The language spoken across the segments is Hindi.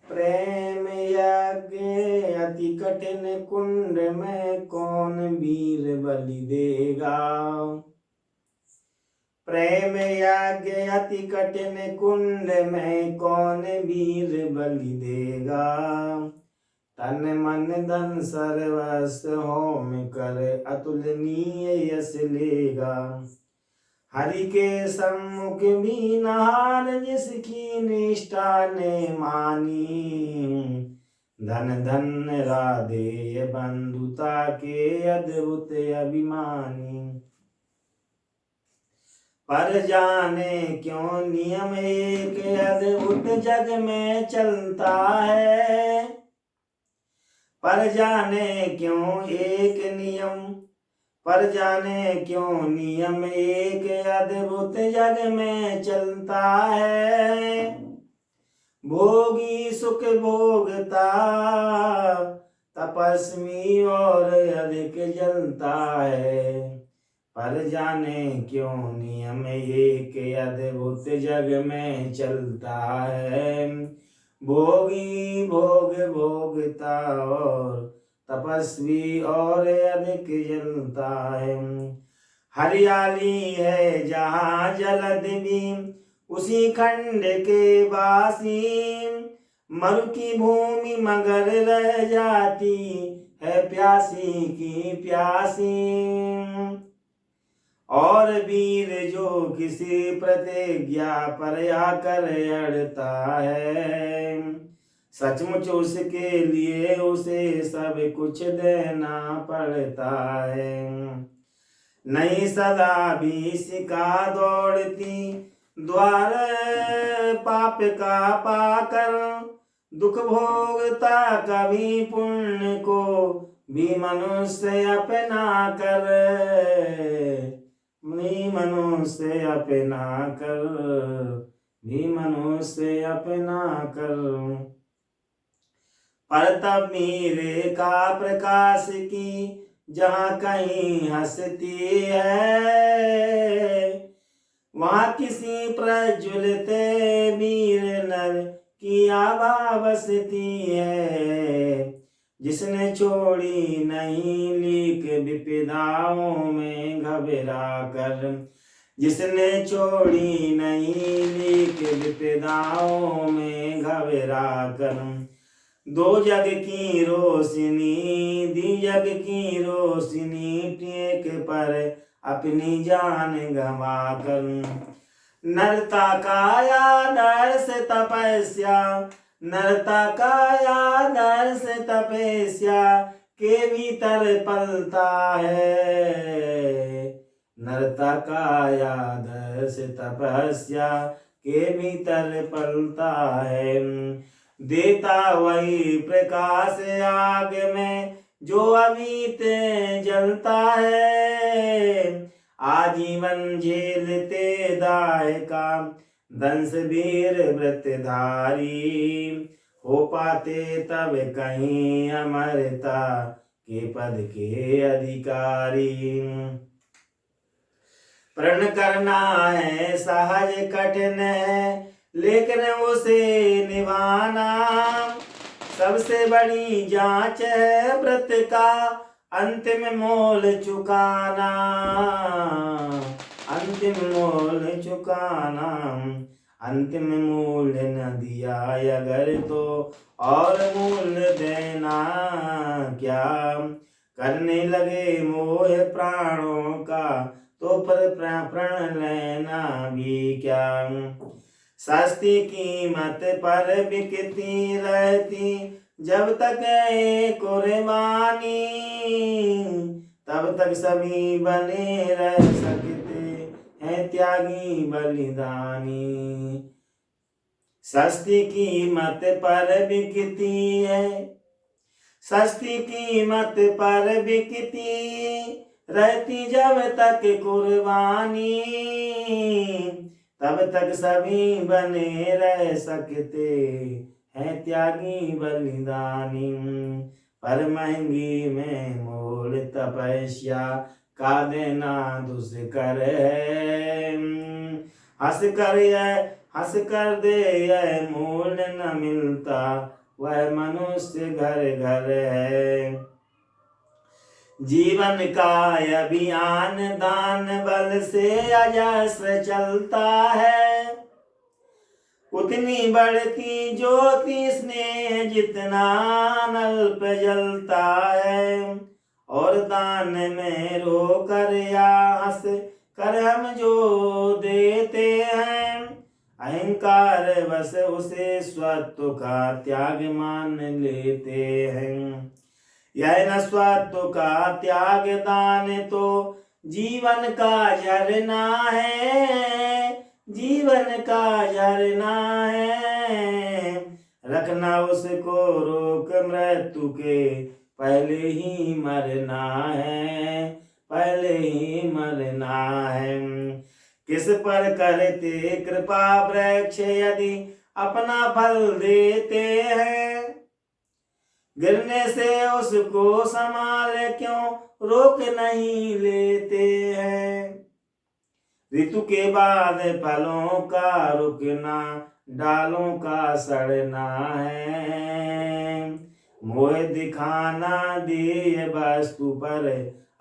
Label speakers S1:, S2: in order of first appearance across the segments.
S1: प्रेम यज्ञ अति कठिन कुंड में कौन वीर बलि देगा। प्रेम यज्ञ अति कठिन कुंड में कौन वीर बलि देगा। तन मन धन सर्वस्व होम कर अतुलनीय यश लेगा। हरि के सम्मुख भी नहार जिसकी निष्ठा ने मानी। धन धन राधेय बंधुता के अद्भुत अभिमानी। पर जाने क्यों नियम एक अद्भुत जग में चलता है। पर जाने क्यों एक नियम पर जाने क्यों नियम एक अद्भुत जग में चलता है। भोगी सुख भोगता तपस्वी और अधिक जलता है। पर जाने क्यों नियम एक अद्भुत जग में चलता है। भोगी भोग भोगता और तपस्वी और अधिक जलता है। हरियाली है जहाँ जलद भी उसी खंड के वासी। मरु की भूमि मगर रह जाती है प्यासी की प्यासी। और वीर जो किसी प्रतिज्ञा पर आकर अड़ता है। सचमुच उसके लिए उसे सब कुछ देना पड़ता है। नहीं सदा भी सिका दौड़ती द्वार पाप का पाकर। दुख भोगता कभी पुण्य को भी मनुष्य अपना कर। मनुष्य अपना कर भी मनुष्य अपना कर। पर तब मेरे का प्रकाश की जहाँ कहीं हंसती है। वहाँ किसी प्रज्वलित वीर नर की आभा बसती है। जिसने छोड़ी नहीं लीक विपदाओं में घबरा कर। जिसने छोड़ी नहीं लीक विपदाओं में घबरा कर। दो जग की रोशनी दी जग की रोशनी टेक पर अपनी जान गंवा कर। नरता काया दर से तपस्या नरता काया दर से तपस्या के भीतर पलता है। नरता काया दर से तपस्या के भीतर पलता है। देता वही प्रकाश आग में जो अमित जलता है। आजीवन झेलते दाय का दंश वीर व्रतधारी। हो पाते तब कहीं अमरता के पद के अधिकारी। प्रण करना है सहज कठिन है लेकिन उसे निभाना। सबसे बड़ी जांच है व्रत का अंतिम मोल चुकाना। अंतिम मोल चुकाना। अंतिम मूल्य न दिया अगर तो और मूल्य देना क्या। करने लगे मोह प्राणों का तो पर प्रण लेना भी क्या। सस्ती कीमत पर बिकती रहती जब तक कुर्बानी। तब तक सभी बने रह सकते हैं त्यागी बलिदानी। सस्ती कीमत पर बिकती है सस्ती कीमत पर बिकती रहती जब तक कुर्बानी। तब तक सभी बने रह सकते हैं त्यागी बलिदानी। पर महंगी में मोल तपस्या का देना दुष्कर है। हंस कर हंस कर दे यह मूल्य न मिलता, वह मनुष्य घर घर है। जीवन का अभियान दान बल से अजस्र चलता है, उतनी बढ़ती ज्योति स्नेह जितना नल पे जलता है। और दान में रो कर या हंस कर हम जो देते हैं, अहंकार बस उसे स्वत्व का त्याग मान लेते हैं। यह न स्वत्व का त्याग दान तो जीवन का झरना है, जीवन का झरना है। रखना उसको रोक मृत्यु के पहले ही मरना है, पहले ही मरना है। किस पर करते कृपा वृक्ष यदि अपना फल देते हैं, गिरने से उसको संभाल क्यों रोक नहीं लेते हैं। ऋतु के बाद फलों का रुकना, डालों का सड़ना है। मोह दिखाना दिए वस्तु पर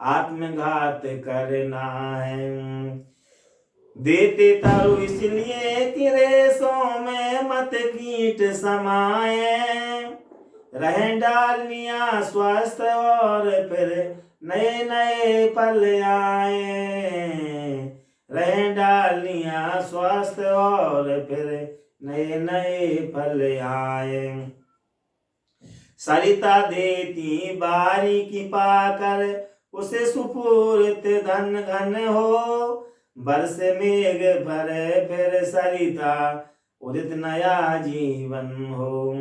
S1: आत्मघात करना है। देते तरु इसलिए कि रेशों में मत कीट समाए, रहें डालियां स्वस्थ और फिर नए नए फल आए। रहें डालियां स्वस्थ और फिर नए नए फल आए। सरिता देती बारीकी पाकर उसे सुपूर्त धन घन हो। बरस मेघ भरे फिर सरिता उदित नया जीवन हो।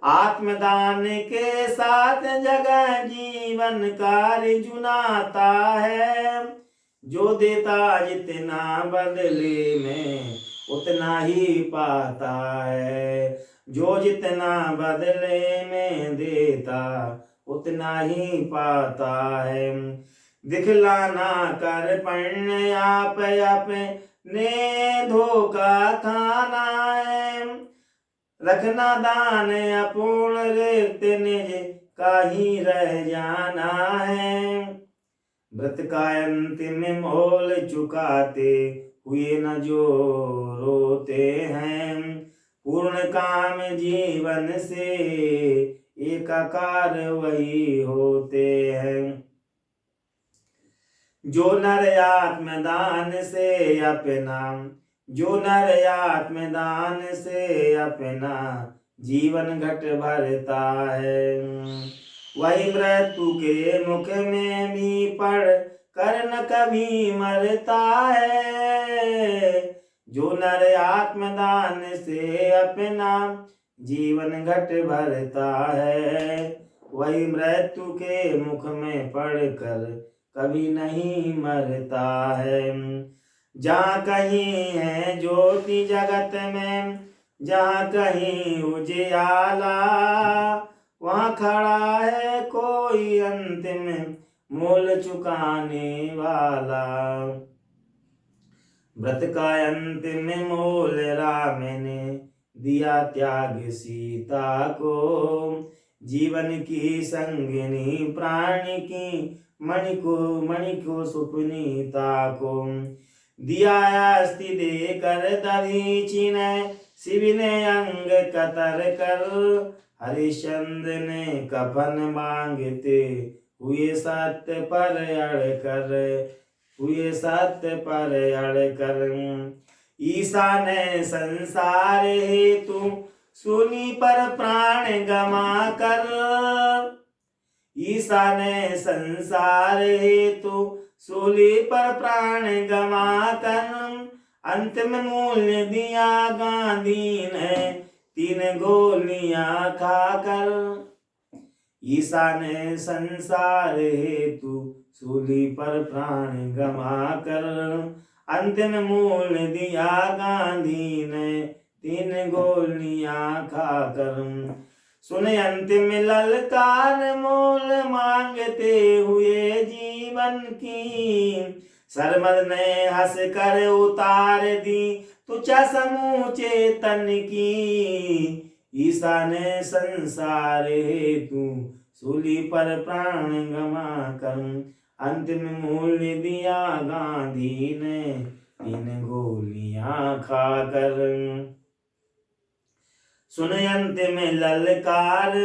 S1: आत्मदान के साथ जगह जीवन कार्य जुनाता है। जो देता जितना बदले में उतना ही पाता है। जो जितना बदले में देता उतना ही पाता है। दिखलाना कर पढ़ने आप अपने धोखा खाना है। रखना दान अपूर्ण रिक्त निज का ही रह जाना है। व्रत का अंतिम मोल चुकाते हुए न जो रोते हैं। पूर्ण काम जीवन से एकाकार वही होते हैं। जो नर आत्मदान से अपना, जो नर आत्मदान से अपना जीवन घट भरता है, वही मृत्यु के मुख में भी पड़ कर न कभी मरता है। जो नर आत्मदान से अपना जीवन घट भरता है, वही मृत्यु के मुख में पड़कर कभी नहीं मरता है। जहाँ कहीं है ज्योति जगत में, जहाँ कहीं उजियाला, वहाँ खड़ा है कोई अंतिम मोल चुकाने वाला। व्रत का अंतिम मोल राम ने दिया त्याग सीता को। जीवन की संगिनी प्राणी की मणि को सुपनीता को। दिया अस्थि दे कर दधीचि ने शिव ने अंग कतर कर। हरिश्चंद्र ने कफन मांगते हुए सत्य पर अड़कर, हुए सत्य पर अड़कर। ईसा ने संसार हेतु सूली पर प्राण गमा कर। ईसा ने संसार हेतु सूली पर प्राण गमा कर। अंतिम मूल्य दिया गांधी ने 3 गोलियां खाकर। ईसा ने संसार हेतु सूली पर प्राण गमा कर। अंतिम मूल्य दिया गांधी ने 3 गोलियां खाकर। सुने अंतिम ललकार मोल मांगते हुए जीवन की। सरमद ने हंस कर उतार दी तुझा समूचे तन की ईशान संसार है तू सूली पर प्राण गमा कर अंतिम मूल्य दिया गांधी ने 3 गोलियां खाकर सुन अंतिम ललकार